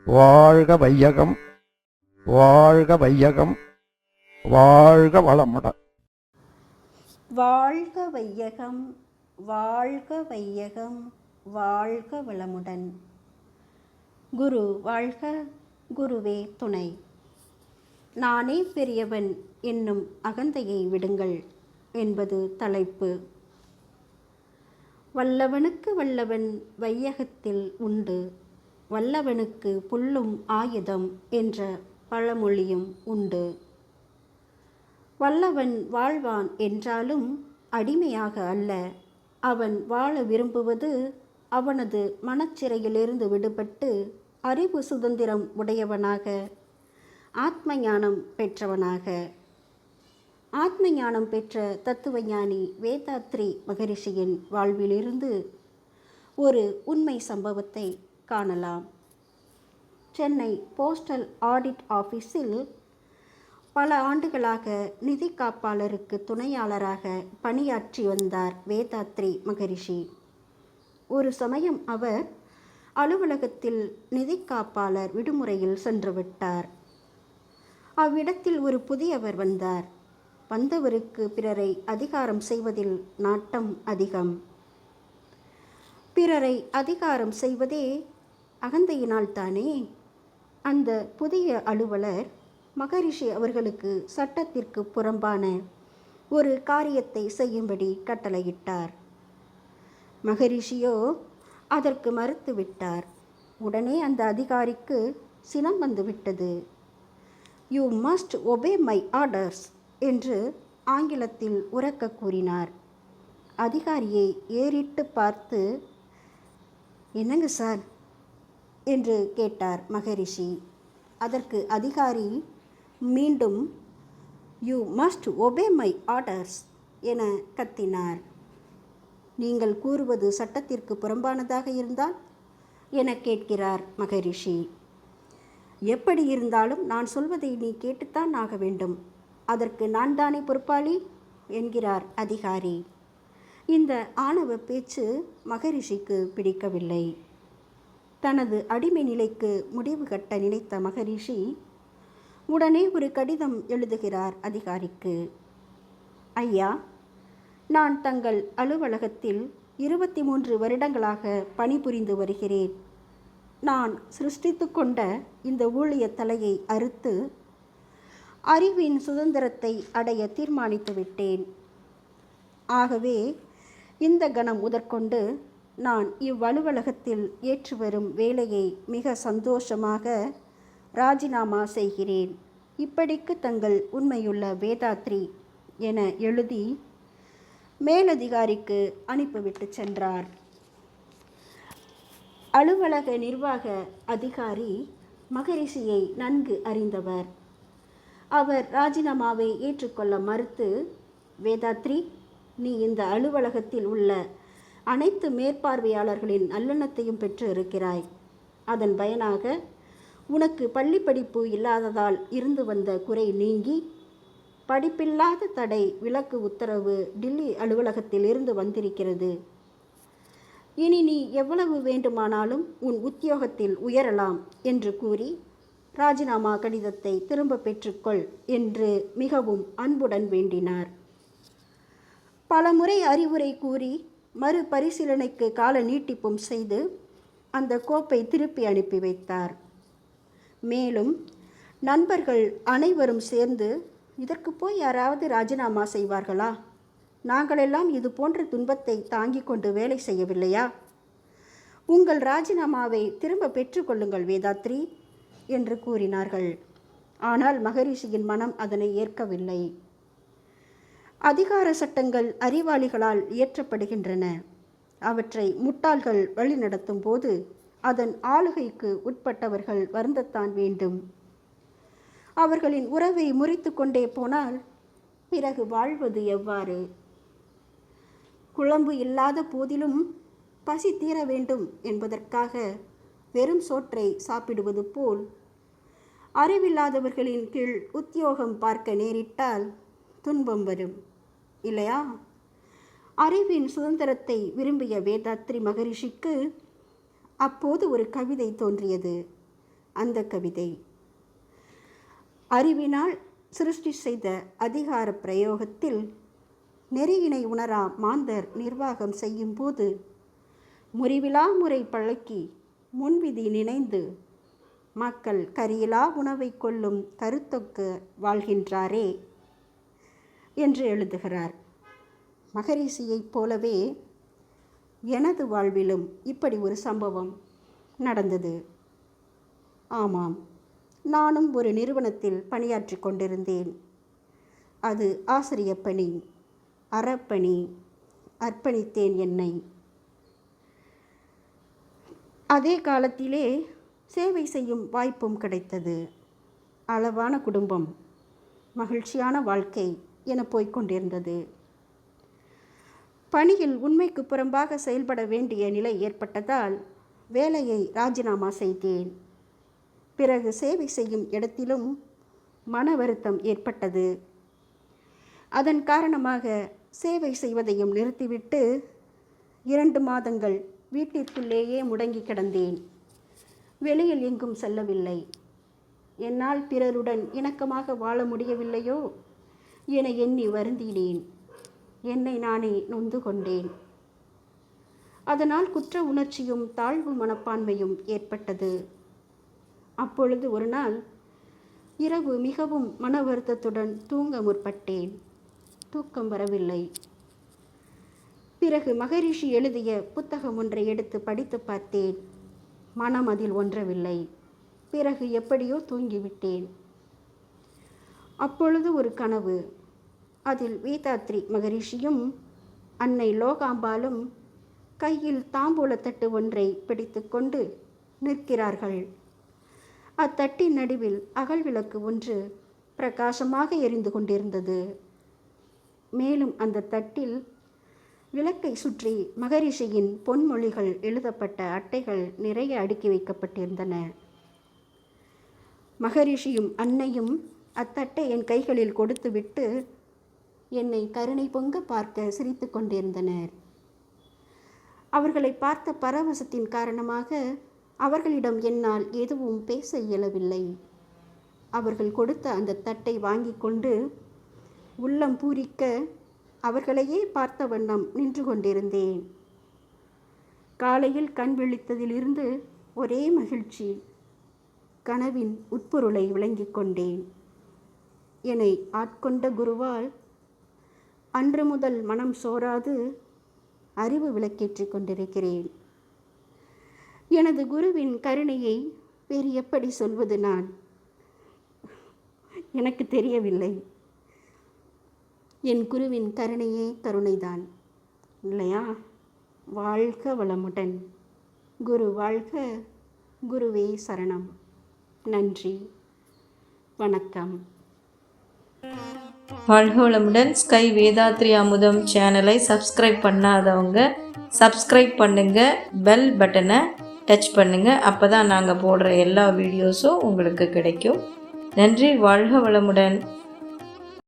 வாழ்க வையகம், வாழ்க வையகம், வாழ்க வளமுடன். வாழ்க வையகம், வாழ்க வையகம், வாழ்க வளமுடன். குரு வாழ்க, குருவே துணை. நானே பெரியவன் என்னும் அகந்தையை விடுங்கள் என்பது தலைப்பு. வல்லவனுக்கு வல்லவன் வையகத்தில் உண்டு, வல்லவனுக்கு புல்லும் ஆயுதம் என்ற பழமொழியும் உண்டு. வல்லவன் வாழ்வான் என்றாலும் அடிமையாக அல்ல. அவன் வாழ விரும்புவது அவனது மனச்சிறையிலிருந்து விடுபட்டு அறிவு சுதந்திரம் உடையவனாக, ஆத்ம ஞானம் பெற்றவனாக. ஆத்ம ஞானம் பெற்ற தத்துவஞானி வேதாத்ரி மகரிஷியின் வாழ்விலிருந்து ஒரு உண்மை சம்பவத்தை காணலாம். சென்னை போஸ்டல் ஆடிட் ஆஃபீஸில் பல ஆண்டுகளாக நிதி காப்பாளருக்கு துணையாளராக பணியாற்றி வந்தார் வேதாத்ரி மகரிஷி. ஒரு சமயம் அவர் அலுவலகத்தில் நிதி காப்பாளர் விடுமுறையில் சென்றுவிட்டார். அவ்விடத்தில் ஒரு புதியவர் வந்தார். வந்தவருக்கு பிறரை அதிகாரம் செய்வதில் நாட்டம் அதிகம். பிறரை அதிகாரம் செய்வதே அகந்தையினால் தானே. அந்த புதிய அலுவலர் மகரிஷி அவர்களுக்கு சட்டத்திற்கு புறம்பான ஒரு காரியத்தை செய்யும்படி கட்டளையிட்டார். மகரிஷியோ அதற்கு மறுத்துவிட்டார். உடனே அந்த அதிகாரிக்கு சினம் வந்துவிட்டது. "You must obey my orders" என்று ஆங்கிலத்தில் உரக்க கூறினார். அதிகாரியை ஏறிட்டு பார்த்து, "என்னங்க சார்?" என்று கேட்டார் மகரிஷி. அதற்கு அதிகாரி மீண்டும் "you must obey my orders" என கத்தினார். "நீங்கள் கூறுவது சட்டத்திற்கு புறம்பானதாக இருந்தால்?" என கேட்கிறார் மகரிஷி. "எப்படி இருந்தாலும் நான் சொல்வதை நீ கேட்டுத்தான் ஆக வேண்டும். அதற்கு நான் தானே பொறுப்பாளி" என்கிறார் அதிகாரி. இந்த ஆணவ பேச்சு மகரிஷிக்கு பிடிக்கவில்லை. தனது அடிமை நிலைக்கு முடிவு கட்ட நினைத்த மகரிஷி உடனே ஒரு கடிதம் எழுதுகிறார் அதிகாரிக்கு. "ஐயா, நான் தங்கள் அலுவலகத்தில் 23 வருடங்களாக பணிபுரிந்து வருகிறேன். நான் சிருஷ்டித்து கொண்ட இந்த ஊழிய தலையை அறுத்து அறிவின் சுதந்திரத்தை அடைய தீர்மானித்து விட்டேன். ஆகவே இந்த கணம் முதற்கொண்டு நான் இவ்வலுவலகத்தில் ஏற்று வரும் வேலையை மிக சந்தோஷமாக ராஜினாமா செய்கிறேன். இப்படிக்கு தங்கள் உண்மையுள்ள வேதாத்ரி" என எழுதி மேலதிகாரிக்கு அனுப்பிவிட்டு சென்றார். அலுவலக நிர்வாக அதிகாரி மகரிஷியை நன்கு அறிந்தவர். அவர் ராஜினாமாவை ஏற்றுக்கொள்ள மறுத்து, "வேதாத்ரி, நீ இந்த அலுவலகத்தில் உள்ள அனைத்து மேற்பார்வையாளர்களின் நல்லெண்ணத்தையும் பெற்று இருக்கிறாய். அதன் பயனாக உனக்கு பள்ளி படிப்பு இல்லாததால் இருந்து வந்த குறை நீங்கி படிப்பில்லாத தடை விலக்கு உத்தரவு டில்லி அலுவலகத்தில் இருந்து வந்திருக்கிறது. இனி நீ எவ்வளவு வேண்டுமானாலும் உன் உத்தியோகத்தில் உயரலாம்" என்று கூறி ராஜினாமா கடிதத்தை திரும்ப பெற்றுக்கொள் என்று மிகவும் அன்புடன் வேண்டினார். பலமுறை அறிவுரை கூறி மறுபரிசீலனைக்கு கால நீட்டிப்பும் செய்து அந்த கோப்பை திருப்பி அனுப்பி வைத்தார். மேலும் நண்பர்கள் அனைவரும் சேர்ந்து, "இதற்கு போய் யாராவது ராஜினாமா செய்வார்களா? நாங்களெல்லாம் இது போன்ற துன்பத்தை தாங்கிக் கொண்டு வேலை செய்யவில்லையா? உங்கள் ராஜினாமாவை திரும்ப பெற்றுக்கொள்ளுங்கள் வேதாத்ரி" என்று கூறினார்கள். ஆனால் மகரிஷியின் மனம் அதனை ஏற்கவில்லை. அதிகார சட்டங்கள் அறிவாளிகளால் இயற்றப்படுகின்றன. அவற்றை முட்டாள்கள் வழிநடத்தும் போது அதன் ஆளுகைக்கு உட்பட்டவர்கள் வருந்தத்தான் வேண்டும். அவர்களின் உறவை முறித்து கொண்டே போனால் பிறகு வாழ்வது எவ்வாறு? குழம்பு இல்லாத போதிலும் பசி தீர வேண்டும் என்பதற்காக வெறும் சோற்றை சாப்பிடுவது போல் அறிவில்லாதவர்களின் கீழ் உத்தியோகம் பார்க்க நேரிட்டால் துன்பம் வரும், இல்லையா? அறிவின் சுதந்திரத்தை விரும்பிய வேதாத்ரி மகரிஷிக்கு அப்போது ஒரு கவிதை தோன்றியது. அந்த கவிதை. அறிவினால் சிருஷ்டி செய்த அதிகார பிரயோகத்தில் நெறியினை உணரா மாந்தர் நிர்வாகம் செய்யும்போது முறிவிலா முறை பழக்கி முன்விதி நினைந்து மக்கள் கரியிலா உணவை கொள்ளும் கருத்தொக்க வாழ்கின்றாரே என்று எழுதுகிறார். மகரிஷியைப் போலவே எனது வாழ்விலும் இப்படி ஒரு சம்பவம் நடந்தது. ஆமாம், நானும் ஒரு நிறுவனத்தில் பணியாற்றி கொண்டிருந்தேன். அது ஆசிரியப் பணி, அறப்பணி. அர்ப்பணித்தேன் என்னை. அதே காலத்திலே சேவை செய்யும் வாய்ப்பும் கிடைத்தது. அளவான குடும்பம், மகிழ்ச்சியான வாழ்க்கை என போய்கொண்டிருந்தது. பணியில் உண்மைக்கு புறம்பாக செயல்பட வேண்டிய நிலை ஏற்பட்டதால் வேலையை ராஜினாமா செய்தேன். பிறகு சேவை செய்யும் இடத்திலும் மன வருத்தம் ஏற்பட்டது. அதன் காரணமாக சேவை செய்வதையும் நிறுத்திவிட்டு 2 மாதங்கள் வீட்டிற்குள்ளேயே முடங்கி கிடந்தேன். வெளியில் எங்கும் செல்லவில்லை. என்னால் பிறருடன் இணக்கமாக வாழ முடியவில்லையோ என எண்ணி வருந்தினேன். என்னை நானே நொந்து கொண்டேன். அதனால் குற்ற உணர்ச்சியும் தாழ்வு மனப்பான்மையும் ஏற்பட்டது. அப்பொழுது ஒரு நாள் இரவு மிகவும் மன வருத்தத்துடன் தூங்க முற்பட்டேன். தூக்கம் வரவில்லை. பிறகு மகரிஷி எழுதிய புத்தகம் ஒன்றை எடுத்து படித்து பார்த்தேன். மனம் அதில் ஒன்றவில்லை. பிறகு எப்படியோ தூங்கிவிட்டேன். அப்பொழுது ஒரு கனவு. அதில் வேதாத்ரி மகரிஷியும் அன்னை லோகாம்பாலும் கையில் தாம்பூலத்தட்டு ஒன்றை பிடித்து கொண்டு நிற்கிறார்கள். அத்தட்டின் நடுவில் அகல் விளக்கு ஒன்று பிரகாசமாக எரிந்து கொண்டிருந்தது. மேலும் அந்த தட்டில் விளக்கை சுற்றி மகரிஷியின் பொன்மொழிகள் எழுதப்பட்ட அட்டைகள் நிறைய அடுக்கி வைக்கப்பட்டிருந்தன. மகரிஷியும் அன்னையும் அத்தட்டை என் கைகளில் கொடுத்துவிட்டு என்னை கருணை பொங்க பார்க்க சிரித்து கொண்டிருந்தனர். அவர்களை பார்த்த பரவசத்தின் காரணமாக அவர்களிடம் என்னால் எதுவும் பேச இயலவில்லை. அவர்கள் கொடுத்த அந்த தட்டை வாங்கி கொண்டு உள்ளம் பூரிக்க அவர்களையே பார்த்த வண்ணம் நின்று கொண்டிருந்தேன். காலையில் கண் விழித்ததிலிருந்து ஒரே மகிழ்ச்சி. கனவின் உட்பொருளை விளங்கிக் கொண்டேன். என்னை ஆட்கொண்ட குருவால் அன்று முதல் மனம் சோராது அறிவு விளக்கேற்றிக் கொண்டிருக்கிறேன். எனது குருவின் கருணையை வேறு எப்படி சொல்வது? நான் எனக்கு தெரியவில்லை. என் குருவின் கருணையே கருணைதான் இல்லையா? வாழ்க வளமுடன். குரு வாழ்க. குருவே சரணம். நன்றி, வணக்கம். வாழ்க வளமுடன். ஸ்கை வேதாத்ரி அமுதம் சேனலை சப்ஸ்கிரைப் பண்ணாதவங்க சப்ஸ்கிரைப் பண்ணுங்கள், பெல் பட்டனை டச் பண்ணுங்கள். அப்போ தான் நாங்கள் போடுற எல்லா வீடியோஸும் உங்களுக்கு கிடைக்கும். நன்றி. வாழ்க வளமுடன்.